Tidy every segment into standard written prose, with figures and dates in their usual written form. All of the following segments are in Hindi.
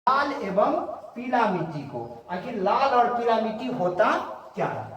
लाल एवं पीला मिट्टी को। आखिर लाल और पीला मिट्टी होता क्या है?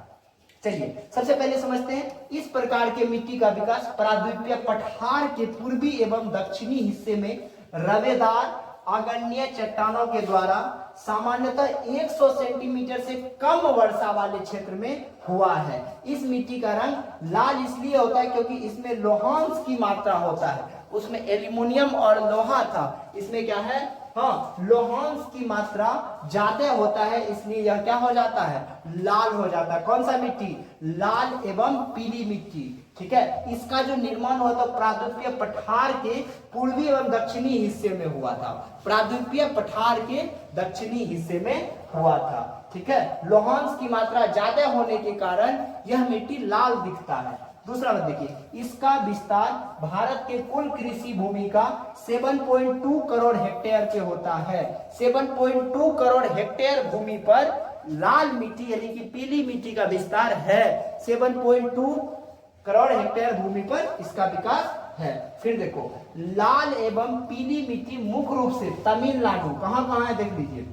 चलिए सबसे पहले समझते हैं। इस प्रकार के मिट्टी का विकास प्रायद्वीपीय पठार के पूर्वी एवं दक्षिणी हिस्से में रवेदार आग्नेय चट्टानों के द्वारा सामान्यतः 100 सेंटीमीटर से कम वर्षा वाले क्षेत्र में हुआ है। इस मिट्टी का रंग लाल इसलिए होता है क्योंकि इसमें लोहांश की मात्रा होता है। उसमें एल्यूमिनियम और लोहा था, इसमें क्या है, हाँ, लोहांश की मात्रा ज्यादा होता है, इसलिए यह क्या हो जाता है, लाल हो जाता है। कौन सा मिट्टी? लाल एवं पीली मिट्टी। ठीक है, इसका जो निर्माण हुआ था प्रायद्वीपीय पठार के पूर्वी एवं दक्षिणी हिस्से में हुआ था। प्रायद्वीपीय पठार के दक्षिणी हिस्से में हुआ था। ठीक है, लोहांश की मात्रा ज्यादा होने के कारण यह मिट्टी लाल दिखता है। दूसरा बात देखिए, इसका विस्तार भारत के कुल कृषि भूमि का 7.2 करोड़ हेक्टेयर पे होता है। 7.2 करोड़ हेक्टेयर भूमि पर लाल मिट्टी यानी कि पीली मिट्टी का विस्तार है। 7.2 करोड़ हेक्टेयर भूमि पर इसका विकास है। फिर देखो, लाल एवं पीली मिट्टी मुख्य रूप से तमिलनाडु, कहां कहां है देख लीजिए,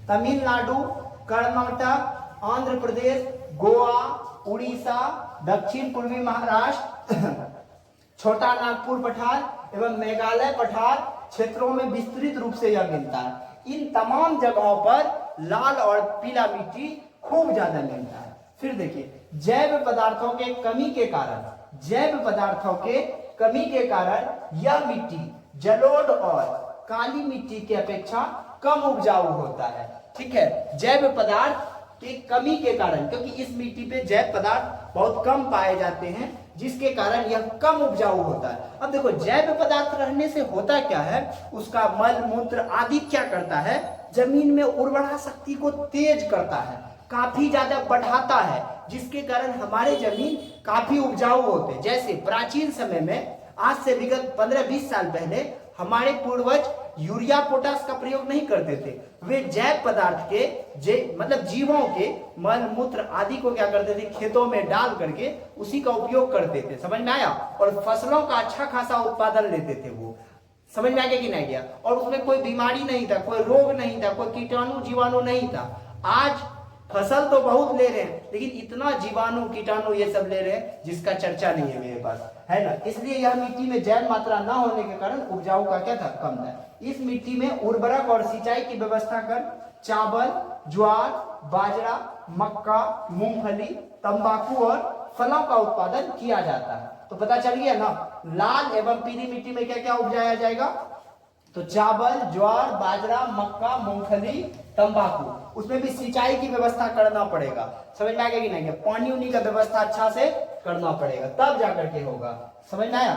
तमिलनाडु, कर्नाटक, आंध्र प्रदेश, गोवा, उड़ीसा, दक्षिण पूर्वी महाराष्ट्र, छोटा नागपुर पठार एवं मेघालय पठार क्षेत्रों में विस्तृत रूप से यह मिलता है। इन तमाम जगहों पर लाल और पीला मिट्टी खूब ज्यादा मिलता है। फिर देखिए, जैव पदार्थों के कमी के कारण, जैव पदार्थों के कमी के कारण यह मिट्टी जलोढ़ और काली मिट्टी की अपेक्षा कम उपजाऊ होता है। ठीक है, जैव पदार्थ की कमी के कारण, क्योंकि इस मिट्टी पे जैव पदार्थ बहुत कम पाए जाते हैं, जिसके कारण यह कम उपजाऊ होता है। अब देखो, जैव पदार्थ रहने से होता क्या है, उसका मल मूत्र आदि क्या करता है, जमीन में उर्वरा शक्ति को तेज करता है, काफी ज्यादा बढ़ाता है, जिसके कारण हमारे जमीन काफी उपजाऊ होते हैं। जैसे प्राचीन समय में, आज से विगत 15-20 साल पहले हमारे पूर्वज यूरिया पोटास का प्रयोग नहीं करते थे। वे जैव पदार्थ के मतलब जीवों के मल मूत्र आदि को क्या करते थे, खेतों में डाल करके उसी का उपयोग करते थे। समझ में आया? और फसलों का अच्छा खासा उत्पादन लेते थे वो। समझ में आ गया कि नहीं गया? और उसमें कोई बीमारी नहीं था, कोई रोग नहीं था, कोई कीटाणु जीवाणु नहीं था। आज फसल तो बहुत ले रहे हैं, लेकिन इतना जीवाणु कीटाणु ये सब ले रहे हैं जिसका चर्चा नहीं है मेरे पास, है ना। इसलिए यह मिट्टी में जैव मात्रा न होने के कारण उपजाऊ का क्या था, कम था। इस मिट्टी में उर्वरक और सिंचाई की व्यवस्था कर चावल, ज्वार, बाजरा, मक्का, मूंगफली, तंबाकू और फलों का उत्पादन किया जाता है। तो पता चल गया ना, लाल एवं पीली मिट्टी में क्या क्या उपजाया जाएगा, तो चावल, ज्वार, बाजरा, मक्का, मूंगफली, तंबाकू। उसमें भी सिंचाई की व्यवस्था करना पड़ेगा। समझ में आ गया कि नहीं? पानी उनी का व्यवस्था अच्छा से करना पड़ेगा, तब जाकर के होगा। समझ में आया?